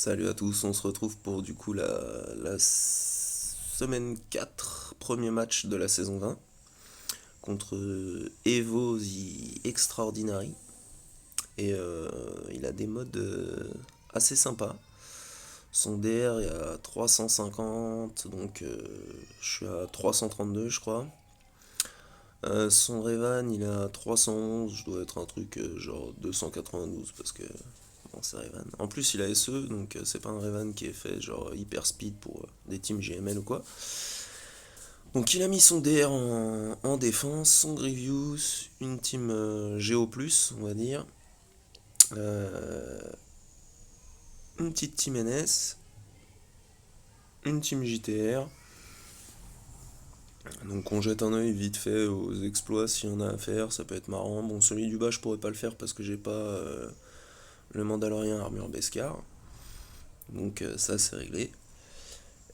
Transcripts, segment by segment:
Salut à tous, on se retrouve pour du coup la semaine 4, premier match de la saison 20 contre Evo The Extraordinary. Et il a des modes assez sympas. Son DR est à 350, donc je suis à 332 je crois. Son Revan il est à 311, je dois être un truc genre 292 parce que bon, c'est Revan. En plus, il a SE, donc c'est pas un Revan qui est fait genre hyper speed pour des teams GML ou quoi. Donc il a mis son DR en défense, son Grievous, une team Géo+, on va dire, euh, une petite team NS, une team JTR. Donc on jette un œil vite fait aux exploits s'il y en a à faire, ça peut être marrant. Bon, celui du bas, je pourrais pas le faire parce que j'ai pas le Mandalorian armure Beskar. Donc ça, c'est réglé.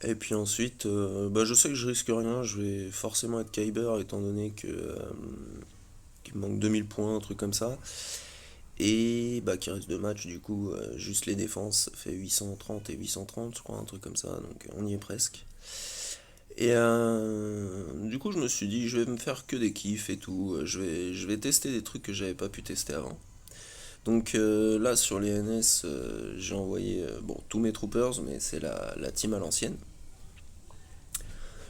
Et puis ensuite, je sais que je risque rien, je vais forcément être Kyber étant donné qu'il me manque 2000 points, un truc comme ça. Et qu'il reste deux matchs, du coup, juste les défenses, ça fait 830 et 830, je crois, un truc comme ça, donc on y est presque. Et du coup, je me suis dit, je vais me faire que des kiffs et tout, je vais tester des trucs que j'avais pas pu tester avant. Donc là, sur les NS, j'ai envoyé tous mes troopers, mais c'est la team à l'ancienne.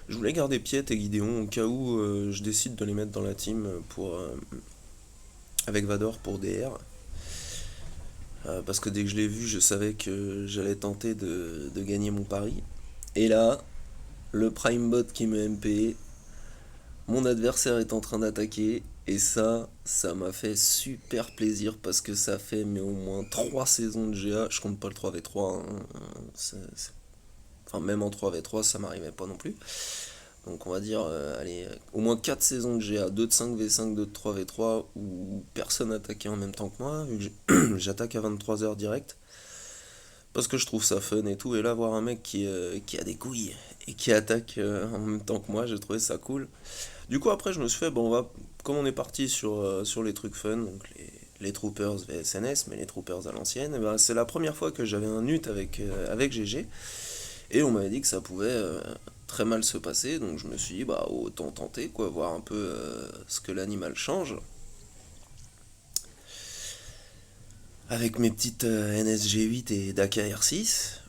Je voulais garder Piet et Gideon au cas où je décide de les mettre dans la team avec Vador pour DR. Parce que dès que je l'ai vu, je savais que j'allais tenter de gagner mon pari. Et là, le Prime Bot qui me MP, mon adversaire est en train d'attaquer. Et ça m'a fait super plaisir parce que ça fait mais au moins 3 saisons de GA. Je compte pas le 3v3. Enfin, même en 3v3, ça m'arrivait pas non plus. Donc on va dire, allez, au moins 4 saisons de GA, 2 de 5v5, 2 de 3v3, où personne attaquait en même temps que moi, vu que j'attaque à 23h direct, parce que je trouve ça fun et tout, et là voir un mec qui a des couilles et qui attaque en même temps que moi, j'ai trouvé ça cool. Du coup après je me suis fait, comme on est parti sur les trucs fun, donc les Troopers VSNS, mais les Troopers à l'ancienne, c'est la première fois que j'avais un nut avec GG, et on m'avait dit que ça pouvait très mal se passer, donc je me suis dit, autant tenter, quoi, voir un peu ce que l'animal change. Avec mes petites NSG8 et Daka R6,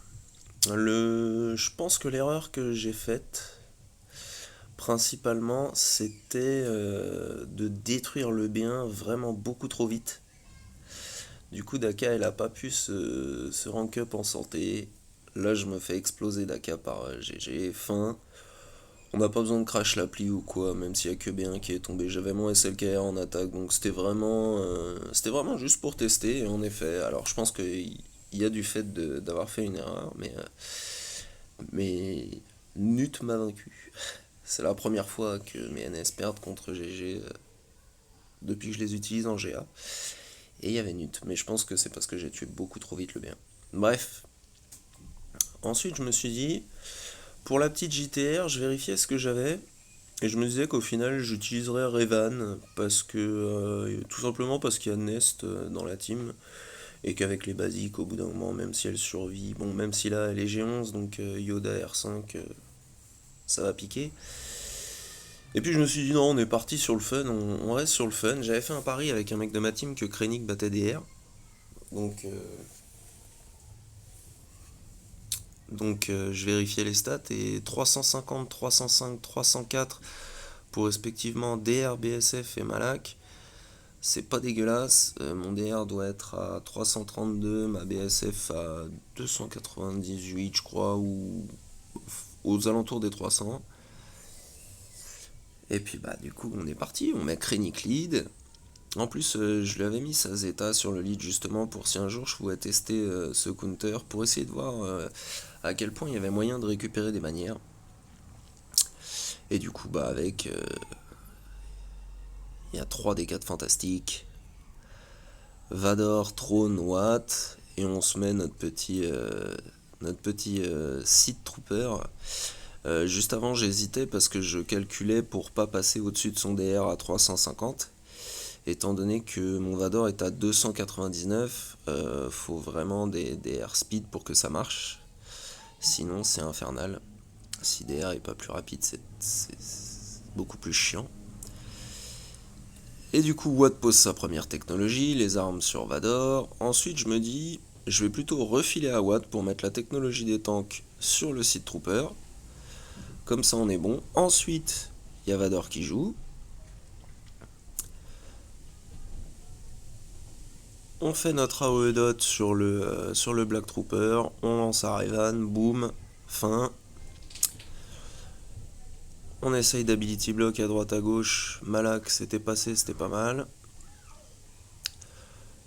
je pense que l'erreur que j'ai faite, principalement, c'était de détruire le bien vraiment beaucoup trop vite. Du coup, Daka, elle a pas pu se rank up en santé. Là, je me fais exploser Daka par GG. Fin. On n'a pas besoin de crash l'appli ou quoi, même s'il y a que B1 qui est tombé. J'avais mon SLKR en attaque, donc c'était vraiment juste pour tester. Et en effet, alors je pense qu'il y a du fait d'avoir fait une erreur, mais Nut m'a vaincu. C'est la première fois que mes NS perdent contre GG depuis que je les utilise en GA. Et il y avait Nut, mais je pense que c'est parce que j'ai tué beaucoup trop vite le B1. Bref, ensuite je me suis dit, pour la petite JTR, je vérifiais ce que j'avais. Et je me disais qu'au final, j'utiliserais Revan parce que tout simplement parce qu'il y a Nest dans la team et qu'avec les basiques, au bout d'un moment, même si elle survit, bon, même si là elle est G11, donc Yoda R5, ça va piquer. Et puis je me suis dit non, on est parti sur le fun, on reste sur le fun. J'avais fait un pari avec un mec de ma team que Krennic battait DR, donc je vérifiais les stats et 350, 305, 304 pour respectivement DR, BSF et Malak. C'est pas dégueulasse. Mon DR doit être à 332, ma BSF à 298, je crois, ou aux alentours des 300. Et puis du coup on est parti, on met Krennic lead. En plus je lui avais mis sa Zeta sur le lead justement pour si un jour je pouvais tester ce counter pour essayer de voir à quel point il y avait moyen de récupérer des manières. Et du coup avec il y a 3 des 4 fantastiques. Vador, Trône, Watt, et on se met notre petit Seed Trooper. Juste avant, j'hésitais parce que je calculais pour pas passer au-dessus de son DR à 350. Étant donné que mon Vador est à 299, faut vraiment des airspeed pour que ça marche. Sinon, c'est infernal. Si DR est pas plus rapide, c'est beaucoup plus chiant. Et du coup, Watt pose sa première technologie, les armes sur Vador. Ensuite, je me dis, je vais plutôt refiler à Watt pour mettre la technologie des tanks sur le Sith Trooper. Comme ça, on est bon. Ensuite, il y a Vador qui joue. On fait notre AOE dot sur le Black Trooper. On lance à Revan, boum, fin. On essaye d'ability block à droite à gauche. Malak, c'était passé, c'était pas mal.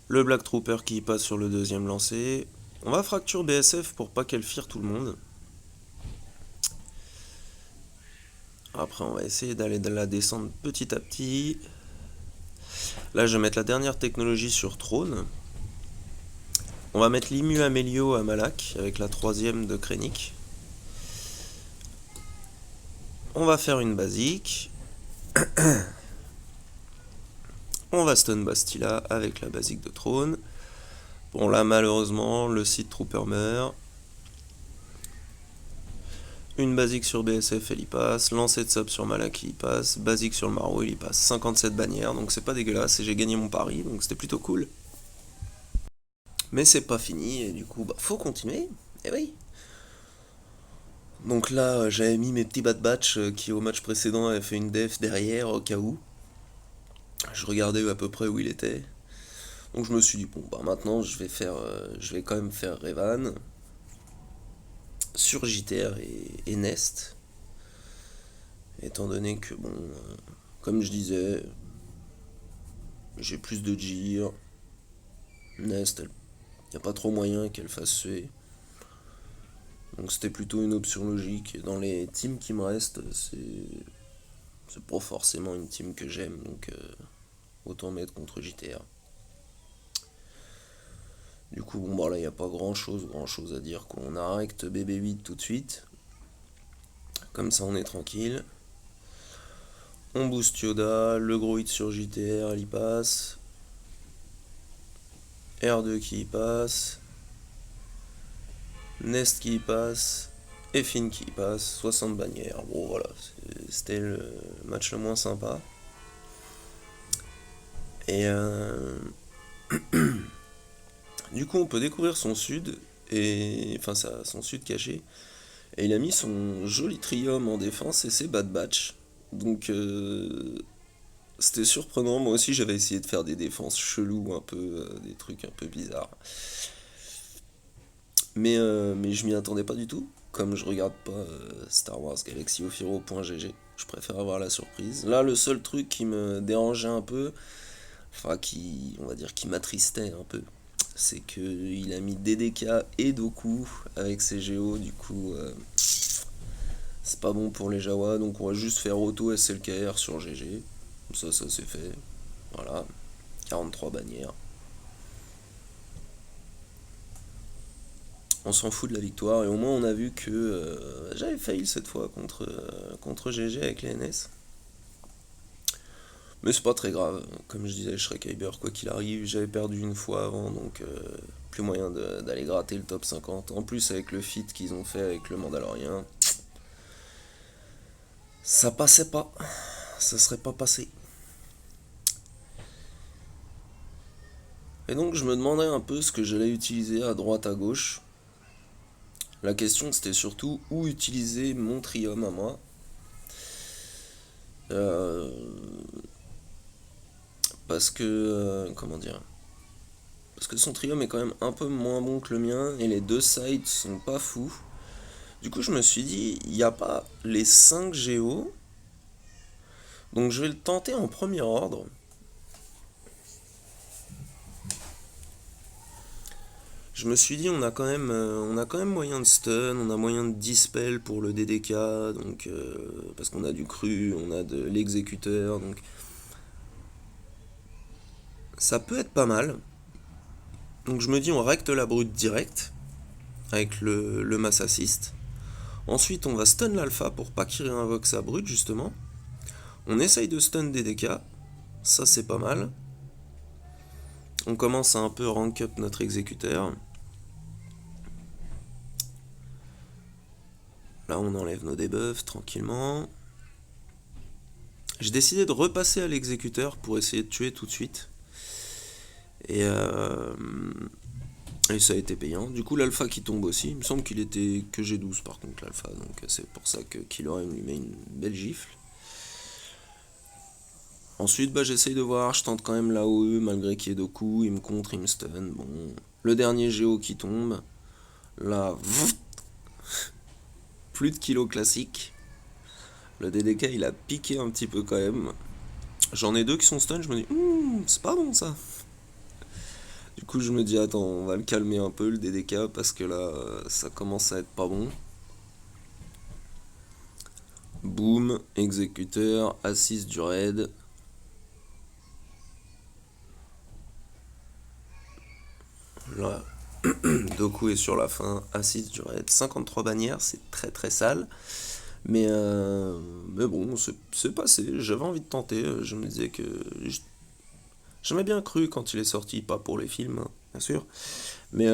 Le Black Trooper qui passe sur le deuxième lancé. On va fracture BSF pour pas qu'elle fire tout le monde. Après, on va essayer d'aller de la descendre petit à petit. Là, je vais mettre la dernière technologie sur Trône. On va mettre l'Imu Amélio à Malak avec la troisième de Krennic. On va faire une basique. On va stun Bastila avec la basique de Trône. Bon là malheureusement le Sith Trooper meurt. Une basique sur BSF elle y passe. Lancer de sub sur Malak il y passe. Basique sur le Maro il y passe. 57 bannières donc c'est pas dégueulasse et j'ai gagné mon pari donc c'était plutôt cool. Mais c'est pas fini et du coup bah faut continuer. Et oui. Donc là j'avais mis mes petits bad batch qui au match précédent avaient fait une def derrière au cas où. Je regardais à peu près où il était. Donc je me suis dit bon bah maintenant je vais quand même faire Revan sur JTR et Nest. Étant donné que bon comme je disais j'ai plus de gear. Nest il n'y a pas trop moyen qu'elle fasse suer. Donc c'était plutôt une option logique. Et dans les teams qui me restent c'est pas forcément une team que j'aime donc autant mettre contre JTR. Du coup, bon, bah là, il n'y a pas grand chose à dire. Quoi. On arrête BB8 tout de suite. Comme ça, on est tranquille. On booste Yoda. Le gros hit sur JTR, il y passe. R2 qui y passe. Nest qui y passe. Et Finn qui y passe. 60 bannières. Bon, voilà. C'était le match le moins sympa. Et du coup, on peut découvrir son sud, enfin son sud caché, et il a mis son joli trium en défense et ses bad batch. Donc c'était surprenant, moi aussi j'avais essayé de faire des défenses cheloues, un peu, des trucs un peu bizarres. Mais je m'y attendais pas du tout, comme je regarde pas Star Wars Galaxy of Hero.gg, je préfère avoir la surprise. Là, le seul truc qui me dérangeait un peu, enfin on va dire qui m'attristait un peu, c'est qu'il a mis DDK et Doku avec ses géos, du coup c'est pas bon pour les Jawa, donc on va juste faire auto SLKR sur GG, ça c'est fait, voilà, 43 bannières. On s'en fout de la victoire et au moins on a vu que j'avais fail cette fois contre GG avec les NS. Mais c'est pas très grave, comme je disais, Shrek Kyber, quoi qu'il arrive, j'avais perdu une fois avant, donc plus moyen d'aller gratter le top 50. En plus, avec le feat qu'ils ont fait avec le Mandalorien, ça passait pas, ça serait pas passé. Et donc je me demandais un peu ce que j'allais utiliser à droite à gauche. La question c'était surtout où utiliser mon trium à moi. Parce que, comment dire, parce que son trium est quand même un peu moins bon que le mien et les deux sides sont pas fous. Du coup, je me suis dit, il n'y a pas les 5 géos, donc je vais le tenter en premier ordre. Je me suis dit, on a quand même moyen de stun, on a moyen de dispel pour le DDK, donc parce qu'on a du cru, on a de l'exécuteur, donc ça peut être pas mal. Donc je me dis, on recte la brute direct avec le mass assist. Ensuite, on va stun l'alpha pour pas qu'il réinvoque sa brute, justement. On essaye de stun DDK, ça c'est pas mal. on commence à un peu rank up notre exécuteur. Là, on enlève nos debuffs tranquillement. J'ai décidé de repasser à l'exécuteur pour essayer de tuer tout de suite. Et ça a été payant. Du coup, l'alpha qui tombe aussi. Il me semble qu'il était que G12 par contre, l'alpha. Donc c'est pour ça que Killorain lui met une belle gifle. Ensuite, j'essaye de voir. Je tente quand même l'AOE malgré qu'il y ait Doku. Il me contre, il me stun. Bon. Le dernier Géo qui tombe. Là, plus de kilo classique. Le DDK il a piqué un petit peu quand même. J'en ai 2 qui sont stun, je me dis, c'est pas bon ça. Du coup, je me dis, attends, on va le calmer un peu le DDK parce que là, ça commence à être pas bon. Boom, exécuteur, assist du raid. Là, Doku est sur la fin, assist du raid. 53 bannières, c'est très très sale. Mais bon, c'est passé. J'avais envie de tenter. Je me disais que j'aimais bien Cru quand il est sorti, pas pour les films, hein, bien sûr. Mais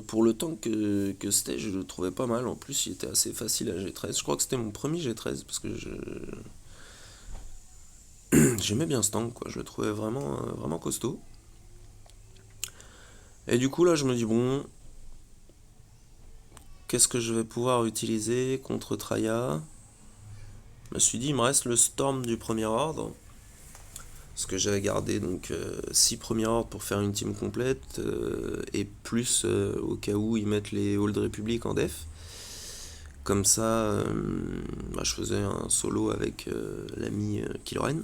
pour le temps que c'était, je le trouvais pas mal. En plus, il était assez facile à G13. Je crois que c'était mon premier G13 parce que j'aimais bien ce tank, quoi. Je le trouvais vraiment, vraiment costaud. Et du coup, là, je me dis, bon, qu'est-ce que je vais pouvoir utiliser contre Traya? Je me suis dit, il me reste le Storm du premier ordre. Parce que j'avais gardé donc 6 premiers ordres pour faire une team complète. Et plus au cas où ils mettent les Old Republic en def. Comme ça, je faisais un solo avec l'ami Killorain.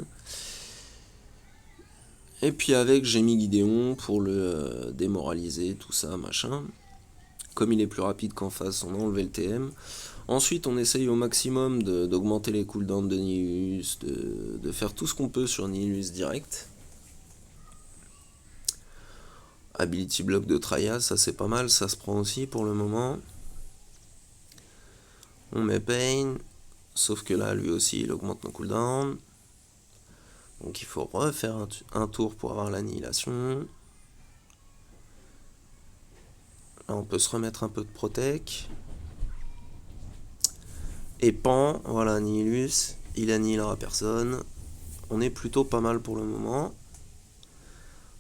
Et puis avec, j'ai mis Gideon pour le démoraliser, tout ça, machin. Comme il est plus rapide qu'en face, on a enlevé le TM. Ensuite, on essaye au maximum d'augmenter les cooldowns de Nihilus, de faire tout ce qu'on peut sur Nihilus direct. Ability block de Traya, ça c'est pas mal, ça se prend aussi pour le moment. On met Pain, sauf que là, lui aussi, il augmente nos cooldowns. Donc il faut refaire un tour pour avoir l'annihilation. Là, on peut se remettre un peu de protec. Et Pan, voilà, Nihilus, il annihilera personne. On est plutôt pas mal pour le moment.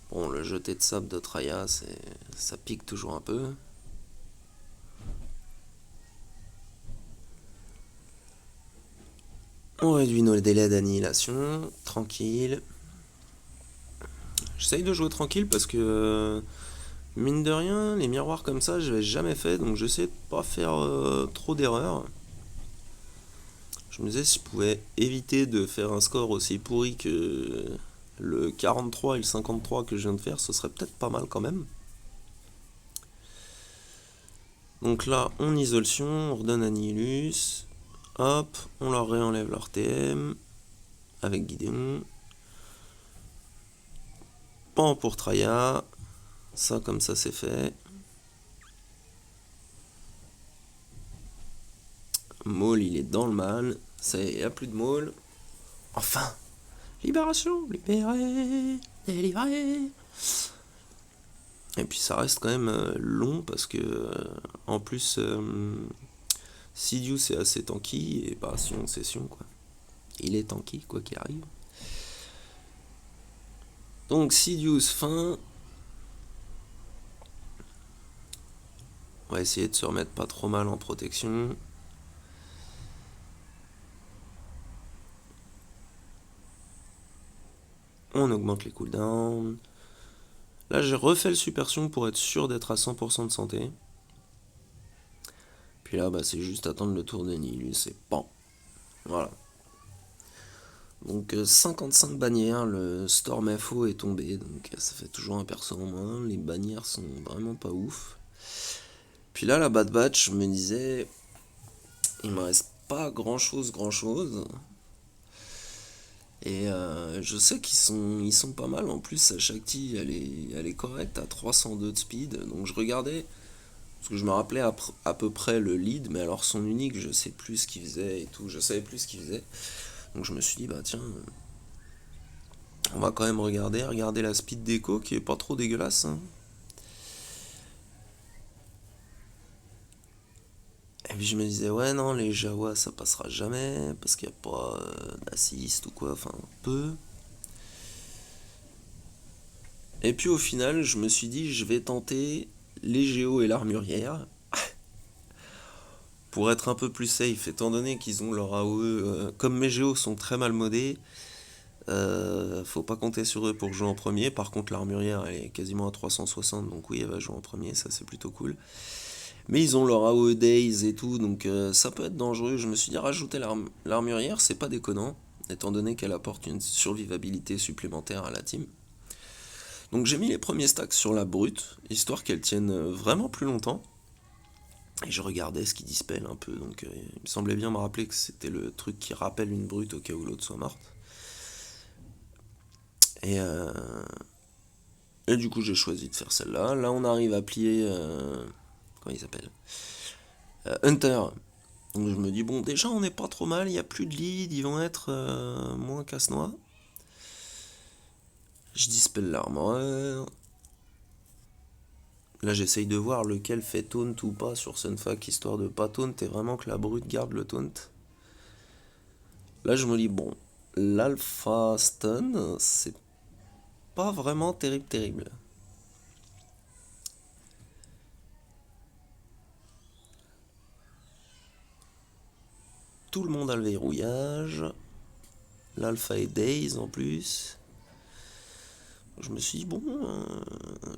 Bon, le jeté de sable de Traya, ça pique toujours un peu. On réduit nos délais d'annihilation, tranquille. J'essaye de jouer tranquille parce que, mine de rien, les miroirs comme ça, je n'avais jamais fait, donc j'essaie de pas faire trop d'erreurs. Je me disais si je pouvais éviter de faire un score aussi pourri que le 43 et le 53 que je viens de faire, ce serait peut-être pas mal quand même. Donc là, on isole, on redonne à Nihilus. Hop, on leur réenlève leur TM avec Gideon. Pan pour Traya. Ça, comme ça, c'est fait. Maul, il est dans le mal. Ça y est, il n'y a plus de Maul. Enfin, libération, libéré, délivré. Et puis ça reste quand même long parce que, en plus, Sidious est assez tanky et Sion c'est Sion, quoi. Il est tanky, quoi qu'il arrive. Donc Sidious fin. On va essayer de se remettre pas trop mal en protection. On augmente les cooldowns. Là, j'ai refait le Super Sion pour être sûr d'être à 100% de santé. Puis là, c'est juste attendre le tour de Nihilus et pan. Voilà. Donc 55 bannières, le Storm FO est tombé, donc ça fait toujours un perso en moins. Les bannières sont vraiment pas ouf. Puis là, la Bad Batch, je me disais, il me reste pas grand chose. Et je sais ils sont pas mal. En plus, sa Shakti, elle est correcte à 302 de speed. Donc je regardais, parce que je me rappelais à peu près le lead, mais alors son unique, je sais plus ce qu'il faisait et tout. Je savais plus ce qu'il faisait. Donc je me suis dit, tiens, On va quand même regarder la speed déco qui est pas trop dégueulasse, hein. Et puis je me disais, ouais, non, les Jawa ça passera jamais parce qu'il n'y a pas d'assist ou quoi, enfin peu. Et puis au final, je me suis dit, je vais tenter les Géos et l'armurière pour être un peu plus safe, étant donné qu'ils ont leur AOE. Comme mes Géos sont très mal modés, faut pas compter sur eux pour jouer en premier. Par contre, l'armurière elle est quasiment à 360, donc oui, elle va jouer en premier, ça c'est plutôt cool. Mais ils ont leur AOE Days et tout, donc ça peut être dangereux. Je me suis dit, rajouter l'armurière, c'est pas déconnant, étant donné qu'elle apporte une survivabilité supplémentaire à la team. Donc j'ai mis les premiers stacks sur la brute, histoire qu'elle tienne vraiment plus longtemps. Et je regardais ce qui dispelle un peu, donc il me semblait bien me rappeler que c'était le truc qui rappelle une brute au cas où l'autre soit morte. Et, euh, et du coup j'ai choisi de faire celle-là. Là on arrive à plier... comment il s'appelle Hunter. Donc je me dis, bon déjà on n'est pas trop mal, il n'y a plus de lead, ils vont être moins casse-noix. Je dispelle l'armor. Là j'essaye de voir lequel fait taunt ou pas sur Sunfac, histoire de pas taunt et vraiment que la brute garde le taunt. Là je me dis, bon, l'alpha stun, c'est pas vraiment terrible. Tout le monde a le verrouillage. L'alpha est Days en plus. Je me suis dit, bon,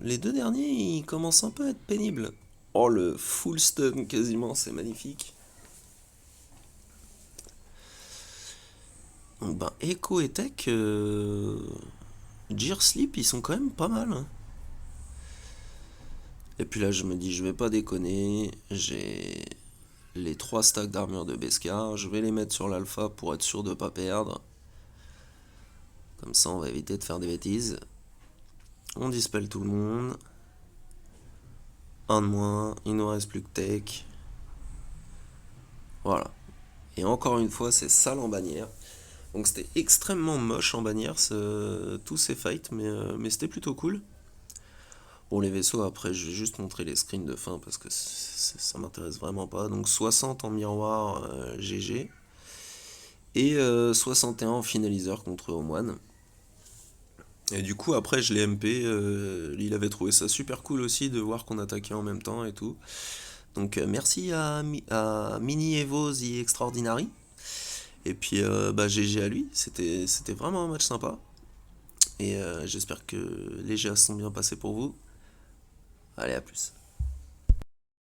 les deux derniers, ils commencent un peu à être pénibles. Oh, le full stun quasiment, c'est magnifique. Donc, ben, Echo et Tech, Gear Sleep, ils sont quand même pas mal, hein. Et puis là, je me dis, je vais pas déconner. J'ai les 3 stacks d'armure de Beskar. Je vais les mettre sur l'alpha pour être sûr de pas perdre. Comme ça, on va éviter de faire des bêtises. On dispelle tout le monde. Un de moins, il nous reste plus que Tech. Voilà. Et encore une fois, c'est sale en bannière. Donc c'était extrêmement moche en bannière, tous ces fights, mais c'était plutôt cool. Bon, les vaisseaux, après, je vais juste montrer les screens de fin parce que ça m'intéresse vraiment pas. Donc 60 en miroir, GG. Et 61 en finaliseur contre Omoine. Et du coup, après, je l'ai MP. Il avait trouvé ça super cool aussi de voir qu'on attaquait en même temps et tout. Donc merci à Mini Evo The Extraordinary. Et puis bah, GG à lui. C'était vraiment un match sympa. Et j'espère que les GA se sont bien passés pour vous. Allez, à plus.